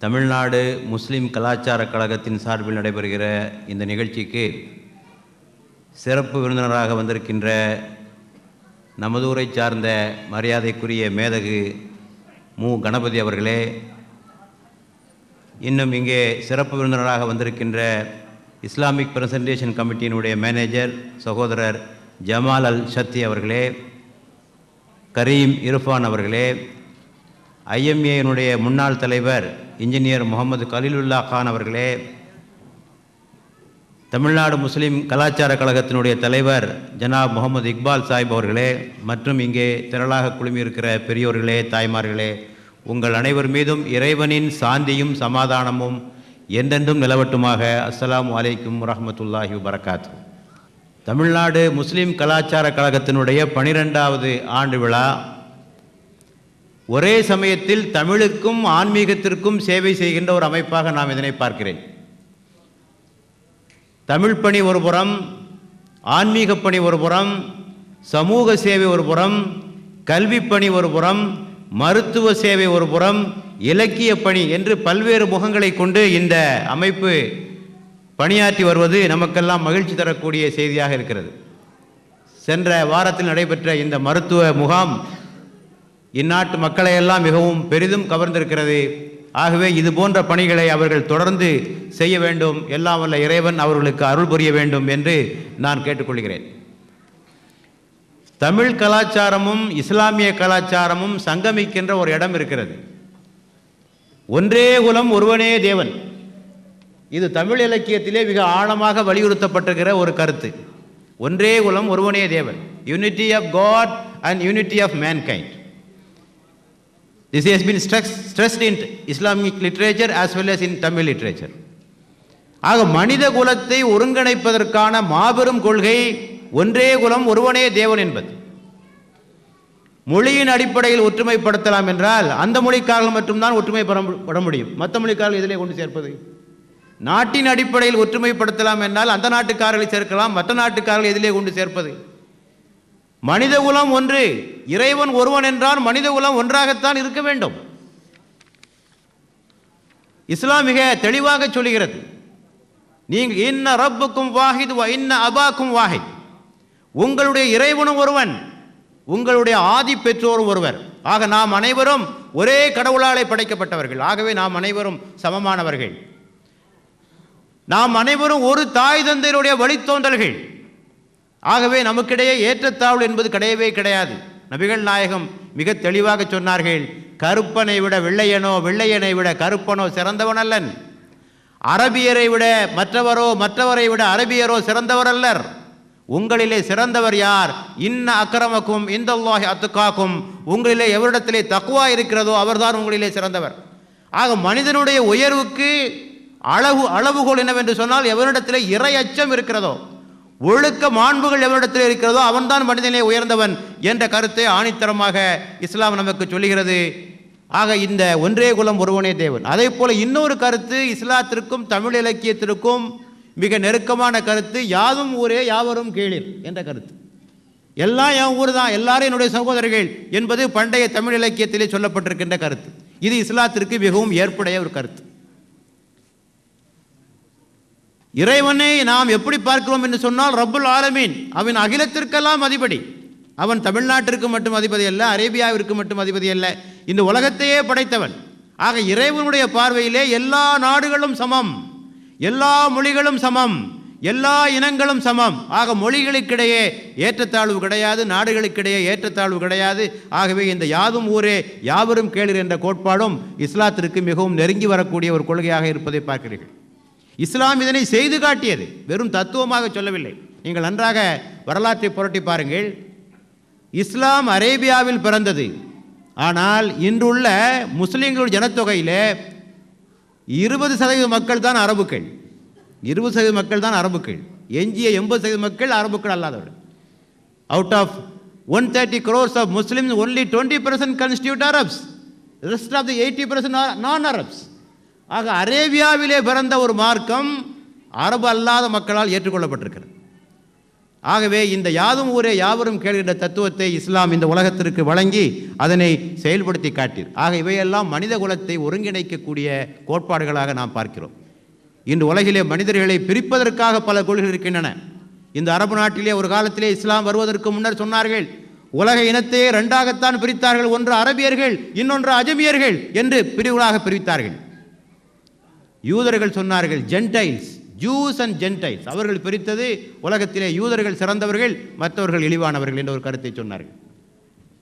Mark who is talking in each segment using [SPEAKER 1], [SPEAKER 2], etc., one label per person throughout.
[SPEAKER 1] தமிழ்நாடு முஸ்லீம் கலாச்சார கழகத்தின் சார்பில் நடைபெறுகிற இந்த நிகழ்ச்சிக்கு சிறப்பு விருந்தினராக வந்திருக்கின்ற நமது ஊரை சார்ந்த மரியாதைக்குரிய மேதகு மு கணபதி அவர்களே, இன்னும் இங்கே சிறப்பு விருந்தினராக வந்திருக்கின்ற இஸ்லாமிக் பிரசன்டேஷன் கமிட்டியினுடைய மேனேஜர் சகோதரர் ஜமால் அல் ஷத்தி அவர்களே, கரீம் இர்ஃபான் அவர்களே, ஐஎம்ஏனுடைய முன்னாள் தலைவர் இன்ஜினியர் முகமது கலீலுல்லா கான் அவர்களே, தமிழ்நாடு முஸ்லீம் கலாச்சார கழகத்தினுடைய தலைவர் ஜனாப் முகமது இக்பால் சாஹிப் அவர்களே, மற்றும் இங்கே திரளாக குழுமியிருக்கிற பெரியோர்களே, தாய்மார்களே, உங்கள் அனைவர் மீதும் இறைவனின் சாந்தியும் சமாதானமும் என்றென்றும் நிலவட்டுமாக. அஸ்ஸலாமு அலைக்கும் வரஹ்மத்துல்லாஹி வபரகாத்து. தமிழ்நாடு முஸ்லீம் கலாச்சார கழகத்தினுடைய 12வது ஆண்டு விழா ஒரே சமயத்தில் தமிழுக்கும் ஆன்மீகத்திற்கும் சேவை செய்கின்ற ஒரு அமைப்பாக நாம் இதனை பார்க்கிறேன். தமிழ் பணி ஒரு புறம், ஆன்மீக பணி ஒரு புறம், சமூக சேவை ஒரு புறம், கல்வி பணி ஒரு புறம், மருத்துவ சேவை ஒரு புறம், இலக்கிய பணி என்று பல்வேறு முகங்களை கொண்டு இந்த அமைப்பு பணியாற்றி வருவது நமக்கெல்லாம் மகிழ்ச்சி தரக்கூடிய செய்தியாக இருக்கிறது. சென்ற வாரத்தில் நடைபெற்ற இந்த மருத்துவ முகாம் இந்நாட்டு மக்களையெல்லாம் மிகவும் பெரிதும் கவர்ந்திருக்கிறது. ஆகவே இது போன்ற பணிகளை அவர்கள் தொடர்ந்து செய்ய வேண்டும், எல்லாம் வல்ல இறைவன் அவர்களுக்கு அருள் புரிய வேண்டும் என்று நான் கேட்டுக்கொள்கிறேன். தமிழ் கலாச்சாரமும் இஸ்லாமிய கலாச்சாரமும் சங்கமிக்கின்ற ஒரு இடம் இருக்கிறது. ஒன்றே குலம் ஒருவனே தேவன். இது தமிழ் இலக்கியத்திலே மிக ஆழமாக வலியுறுத்தப்பட்டிருக்கிற ஒரு கருத்து. ஒன்றே குலம் ஒருவனே தேவன், unity of God and unity of mankind. This has been stressed in Islamic literature as well as in Tamil literature. ஆக மனித குலத்தை ஒருங்கிணைப்பதற்கான மாபெரும் கொள்கை ஒன்றே குலம் ஒருவனே தேவன் என்பது. மொழியின் அடிப்படையில் ஒற்றுமைப்படுத்தலாம் என்றால் அந்த மொழிக்காரர்கள் மட்டும்தான் ஒற்றுமைப்பட முடியும். மற்ற மொழிக்காரர்கள் இதிலே கொண்டு சேர்ப்பது. நாட்டின் அடிப்படையில் ஒற்றுமைப்படுத்தலாம் என்றால் அந்த நாட்டுக்காரர்களை சேர்க்கலாம், மற்ற நாட்டுக்காரர்கள் இதிலே கொண்டு சேர்ப்பது. மனித குலம் ஒன்று, இறைவன் ஒருவன் என்றால் மனித குலம் ஒன்றாகத்தான் இருக்க வேண்டும். இஸ்லாம் மிக தெளிவாக சொல்கிறது, நீங்கள் இன்ன ரப்புக்கும் வாஹித் வ இன்ன அபாக்கும் வாஹித். உங்களுடைய இறைவனும் ஒருவன், உங்களுடைய ஆதி பெற்றோரும் ஒருவர். ஆக நாம் அனைவரும் ஒரே கடவுளாலே படைக்கப்பட்டவர்கள். ஆகவே நாம் அனைவரும் சமமானவர்கள். நாம் அனைவரும் ஒரு தாய் தந்தையருடைய வழித்தோன்றல்கள். ஆகவே நமக்கிடையே ஏற்றத்தாழ்வு என்பது கிடையவே கிடையாது. நபிகள் நாயகம் மிக தெளிவாக சொன்னார்கள், கருப்பனை விட வெள்ளையனோ, வெள்ளையனை விட கருப்பனோ சிறந்தவன் அல்லன். அரபியரை விட மற்றவரோ, மற்றவரை விட அரபியரோ சிறந்தவர் அல்லர். உங்களிலே சிறந்தவர் யார்? இன்ன அக்ரமக்கும் இந்தல்லாஹி அத்துகாக்கும். உங்களிலே எவரிடத்திலே தக்வா இருக்கிறதோ அவர்தான் உங்களிலே சிறந்தவர். ஆக மனிதனுடைய உயர்வுக்கு அளவுகோல் என்னவென்று சொன்னால், எவரிடத்திலே இறை அச்சம் இருக்கிறதோ, ஒழுக்க மாண்புகள் எவரிடத்தில் இருக்கிறதோ அவன்தான் மனிதனே உயர்ந்தவன் என்ற கருத்தை ஆணித்தரமாக இஸ்லாம் நமக்கு சொல்லுகிறது. ஆக இந்த ஒன்றே குலம் ஒருவனே தேவன். அதே போல இன்னொரு கருத்து இஸ்லாத்திற்கும் தமிழ் இலக்கியத்திற்கும் மிக நெருக்கமான கருத்து, யாதும் ஊரே யாவரும் கேளீர் என்ற கருத்து. எல்லாம் என் ஊர் தான், எல்லாரும் என்னுடைய சகோதரர்கள் என்பது பண்டைய தமிழ் இலக்கியத்திலே சொல்லப்பட்டிருக்கின்ற கருத்து. இது இஸ்லாத்திற்கு மிகவும் ஏற்புடைய ஒரு கருத்து. இறைவனை நாம் எப்படி பார்க்கிறோம் என்று சொன்னால், ரப்புல் ஆலமீன் அவன் அகிலத்திற்கெல்லாம் அதிபதி. அவன் தமிழ்நாட்டிற்கு மட்டும் அதிபதி அல்ல, அரேபியாவிற்கு மட்டும் அதிபதி அல்ல, இந்த உலகத்தையே படைத்தவன். ஆக இறைவனுடைய பார்வையிலே எல்லா நாடுகளும் சமம், எல்லா மொழிகளும் சமம், எல்லா இனங்களும் சமம். ஆக மொழிகளுக்கிடையே ஏற்றத்தாழ்வு கிடையாது, நாடுகளுக்கிடையே ஏற்றத்தாழ்வு கிடையாது. ஆகவே இந்த யாதும் ஊரே யாவரும் கேளீர் என்ற கோட்பாடும் இஸ்லாத்திற்கு மிகவும் நெருங்கி வரக்கூடிய ஒரு கொள்கையாக இருப்பதை பார்க்கிறீர்கள். இஸ்லாம் இதனை செய்து காட்டியது, வெறும் தத்துவமாக சொல்லவில்லை. நீங்கள் நன்றாக வரலாற்றை புரட்டி பாருங்கள். இஸ்லாம் அரேபியாவில் பிறந்தது. ஆனால் இன்றுள்ள முஸ்லீம்களுடைய ஜனத்தொகையில் 20% மக்கள் தான் அரபுக்கள். 20% மக்கள் தான் அரபுக்கள். எஞ்சிய 80% மக்கள் அரபுக்கள் அல்லாதவர்கள். Out of 130 crores of Muslims, only 20% constitute Arabs. The rest of the 80% are non-Arabs. ஆக அரேபியாவிலே பிறந்த ஒரு மார்க்கம் அரபு அல்லாத மக்களால் ஏற்றுக்கொள்ளப்பட்டிருக்கிறது. ஆகவே இந்த யாதும் ஊரே யாவரும் கேள்கின்ற தத்துவத்தை இஸ்லாம் இந்த உலகத்திற்கு வழங்கி அதனை செயல்படுத்தி காட்டீர். ஆக இவையெல்லாம் மனித குலத்தை ஒருங்கிணைக்கக்கூடிய கோட்பாடுகளாக நாம் பார்க்கிறோம். இன்று உலகிலே மனிதர்களை பிரிப்பதற்காக பல கொள்கைகள் இருக்கின்றன. இந்த அரபு நாட்டிலே ஒரு காலத்திலே இஸ்லாம் வருவதற்கு முன்னர் சொன்னார்கள், உலக இனத்தையே இரண்டாகத்தான் பிரித்தார்கள், ஒன்று அரபியர்கள் இன்னொன்று அஜமியர்கள் என்று பிரிவுகளாக பிரித்தார்கள். யூதர்கள் சொன்னார்கள் ஜென்டைல்ஸ், ஜூஸ் அண்ட் ஜென்டைல்ஸ், அவர்கள் பிரித்தது உலகத்திலே யூதர்கள் சிறந்தவர்கள் மற்றவர்கள் இழிவானவர்கள் என்ற ஒரு கருத்தை சொன்னார்கள்.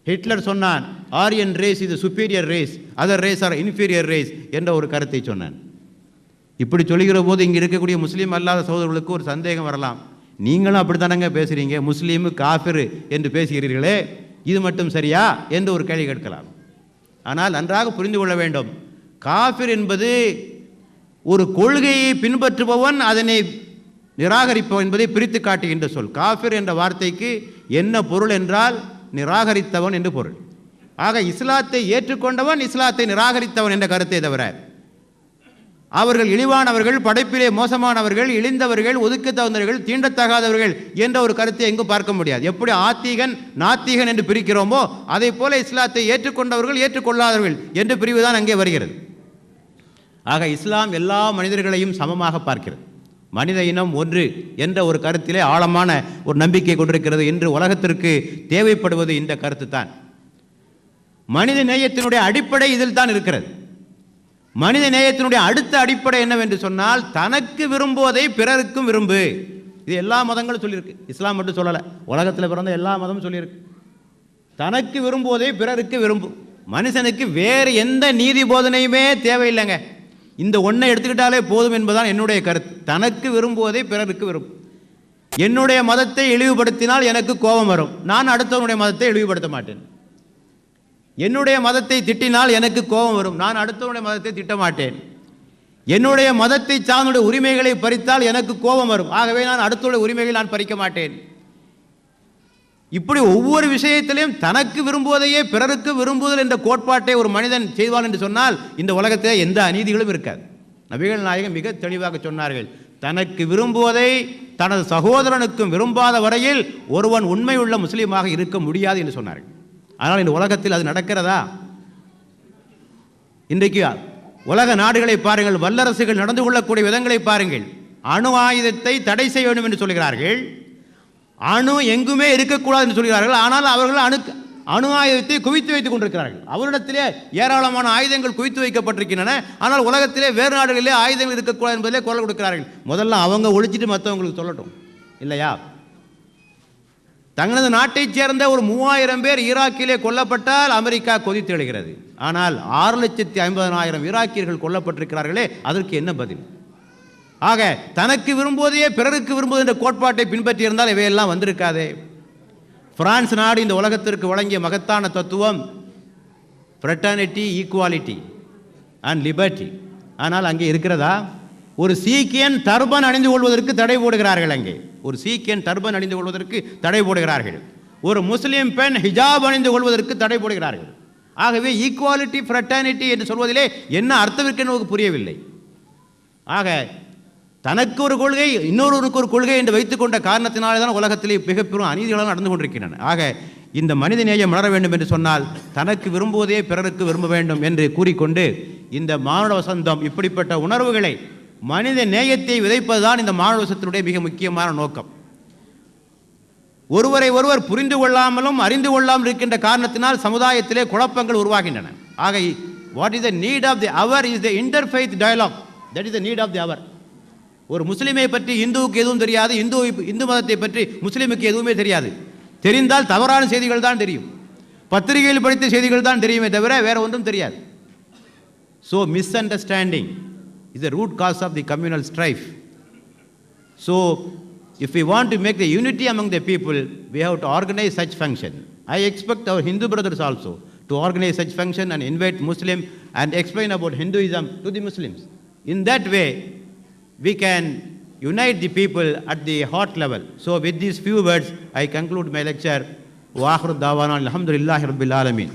[SPEAKER 1] ஹிட்லர் சொன்னான் ஆரியன் ரேஸ் இது superior race, other race are inferior race என்ற ஒரு கருத்தை சொன்னான். இப்படி சொல்லுகிற போது இங்கே இருக்கக்கூடிய முஸ்லீம் அல்லாத சகோதரர்களுக்கு ஒரு சந்தேகம் வரலாம், நீங்களும் அப்படித்தானங்க பேசுகிறீங்க, முஸ்லீமு காஃபிர் என்று பேசுகிறீர்களே, இது மட்டும் சரியா என்று ஒரு கேள்வி கேட்கலாம். ஆனால் நன்றாக புரிந்து கொள்ள வேண்டும், காஃபிர் என்பது ஒரு கொள்கையை பின்பற்றுபவன் அதனை நிராகரிப்பவன் என்பதை பிரித்து காட்டுகின்ற சொல். காஃபிர் என்ற வார்த்தைக்கு என்ன பொருள் என்றால் நிராகரித்தவன் என்று பொருள். ஆக இஸ்லாத்தை ஏற்றுக்கொண்டவன் இஸ்லாத்தை நிராகரித்தவன் என்ற கருத்தை தவிர அவர்கள் இழிவானவர்கள், படைப்பிலே மோசமானவர்கள், இழிந்தவர்கள், ஒதுக்க தகுந்தவர்கள், தீண்டத்தகாதவர்கள் என்ற ஒரு கருத்தை எங்கும் பார்க்க முடியாது. எப்படி ஆத்திகன் நாத்திகன் என்று பிரிக்கிறோமோ அதை போல இஸ்லாத்தை ஏற்றுக்கொண்டவர்கள் ஏற்றுக்கொள்ளாதவர்கள் என்று பிரிவுதான் அங்கே வருகிறது. ஆக இஸ்லாம் எல்லா மனிதர்களையும் சமமாக பார்க்கிறது. மனித இனம் ஒன்று என்ற ஒரு கருத்திலே ஆழமான ஒரு நம்பிக்கை கொண்டிருக்கிறது என்று உலகத்திற்கு தேவைப்படுவது இந்த கருத்து தான். மனித நேயத்தினுடைய அடிப்படை இதில் தான் இருக்கிறது. மனித நேயத்தினுடைய அடுத்த அடிப்படை என்னவென்று சொன்னால் தனக்கு விரும்புவதை பிறருக்கும் விரும்பு. இது எல்லா மதங்களும் சொல்லியிருக்கு, இஸ்லாம் மட்டும் சொல்லலை, உலகத்தில் பிறந்த எல்லா மதமும் சொல்லியிருக்கு. தனக்கு விரும்புவதை பிறருக்கு விரும்பும். மனுஷனுக்கு வேறு எந்த நீதி போதனையுமே தேவையில்லைங்க, இந்த ஒன்றை எடுத்துக்கிட்டாலே போதும் என்பதுதான் என்னுடைய கருத்து. தனக்கு விரும்புவதை பிறருக்கு விரும்பும். என்னுடைய மதத்தை இழிவுபடுத்தினால் எனக்கு கோபம் வரும், நான் அடுத்தவனுடைய மதத்தை இழிவுபடுத்த மாட்டேன். என்னுடைய மதத்தை திட்டினால் எனக்கு கோபம் வரும், நான் அடுத்தவனுடைய மதத்தை திட்ட மாட்டேன். என்னுடைய மதத்தை சார்ந்த உரிமைகளை பறித்தால் எனக்கு கோபம் வரும், ஆகவே நான் அடுத்தவனுடைய உரிமைகளை நான் பறிக்க மாட்டேன். இப்படி ஒவ்வொரு விஷயத்திலையும் தனக்கு விரும்புவதையே பிறருக்கு விரும்புதல் என்ற கோட்பாட்டை ஒரு மனிதன் செய்வான் என்று சொன்னால் இந்த உலகத்தில் எந்த அநீதிகளும் இருக்காது. நபிகள் நாயகம் மிக தெளிவாக சொன்னார்கள், தனக்கு விரும்புவதை தனது சகோதரனுக்கும் விரும்பாத வரையில் ஒருவன் உண்மையுள்ள முஸ்லீமாக இருக்க முடியாது என்று சொன்னார்கள். ஆனால் இந்த உலகத்தில் அது நடக்கிறதா? இன்றைக்கு உலக நாடுகளை பாருங்கள், வல்லரசுகள் நடந்து கொள்ளக்கூடிய விதங்களை பாருங்கள். அணு ஆயுதத்தை தடை செய்ய வேண்டும் என்று சொல்கிறார்கள், அணு எங்குமே இருக்கக்கூடாது என்று சொல்கிறார்கள். ஆனால் அவர்கள் அணு ஆயுதத்தை குவித்து வைத்துக் கொண்டிருக்கிறார்கள். அவரிடத்திலே ஏராளமான ஆயுதங்கள் குவித்து வைக்கப்பட்டிருக்கின்றன. ஆனால் உலகத்திலே வேறு நாடுகளிலே ஆயுதங்கள் இருக்கக்கூடாது என்பதிலே குரல் கொடுக்கிறார்கள். முதல்ல அவங்க ஒழிச்சிட்டு மற்றவங்களுக்கு சொல்லட்டும் இல்லையா? தங்களது நாட்டைச் சேர்ந்த ஒரு 3000 பேர் ஈராக்கிலே கொல்லப்பட்டால் அமெரிக்கா கொதித்து எழுகிறது. ஆனால் 6,50,000 ஈராக்கியர்கள் கொல்லப்பட்டிருக்கிறார்களே, அதற்கு என்ன பதில்? ஆக தனக்கு விரும்புவதையே பிறருக்கு விரும்புவது என்ற கோட்பாட்டை பின்பற்றி இருந்தால் இவையெல்லாம் வந்திருக்காதே. பிரான்ஸ் நாடு இந்த உலகத்திற்கு வழங்கிய மகத்தான தத்துவம் ஃப்ரெட்டர்னிட்டி, ஈக்குவாலிட்டி அண்ட் லிபர்ட்டி. ஆனால் அங்கே இருக்கிறதா? ஒரு சீக்கியன் டர்பன் அணிந்து கொள்வதற்கு தடை போடுகிறார்கள். அங்கே ஒரு சீக்கியன் டர்பன் அணிந்து கொள்வதற்கு தடை போடுகிறார்கள். ஒரு முஸ்லீம் பெண் ஹிஜாப் அணிந்து கொள்வதற்கு தடை போடுகிறார்கள். ஆகவே ஈக்குவாலிட்டி, ஃப்ரெட்டர்னிட்டி என்று சொல்வதிலே என்ன அர்த்தம் என்று புரியவில்லை. ஆக தனக்கு ஒரு கொள்கை இன்னொருவருக்கு ஒரு கொள்கை என்று வைத்துக் கொண்ட காரணத்தினாலே தான் உலகத்திலே மிகப்பெரும் அநீதிகளாக நடந்து கொண்டிருக்கின்றன. ஆக இந்த மனித நேயம் மலர வேண்டும் என்று சொன்னால் தனக்கு விரும்புவதே பிறருக்கு விரும்ப வேண்டும் என்று கூறிக்கொண்டு இந்த மானுட வசந்தம் இப்படிப்பட்ட உணர்வுகளை மனித நேயத்தை விதைப்பதுதான் இந்த மானுட வசத்தினுடைய மிக முக்கியமான நோக்கம். ஒருவரை ஒருவர் புரிந்து கொள்ளாமலும் அறிந்து கொள்ளாமல் இருக்கின்ற காரணத்தினால் சமுதாயத்திலே குழப்பங்கள் உருவாகின்றன. ஆக what is the need of the hour is the interfaith dialogue. That is the need of the hour. ஒரு முஸ்லீமை பற்றி இந்துவுக்கு எதுவும் தெரியாது, இந்து மதத்தை பற்றி முஸ்லீமுக்கு எதுவுமே தெரியாது. தெரிந்தால் தவறான செய்திகள் தான் தெரியும், பத்திரிகையில் படித்த செய்திகள் தான் தெரியுமே தவிர வேற ஒன்றும் தெரியாது. So miss understanding is the root cause of the communal strife. So if we want to make the unity among the people, we have to organize such function. I expect our Hindu brothers also to organize such function and invite Muslim and explain about Hinduism to the Muslims. In that way we can unite the people at the heart level. So with these few words I conclude my lecture. Wa akhiru da'wana alhamdulillahi rabbil alamin.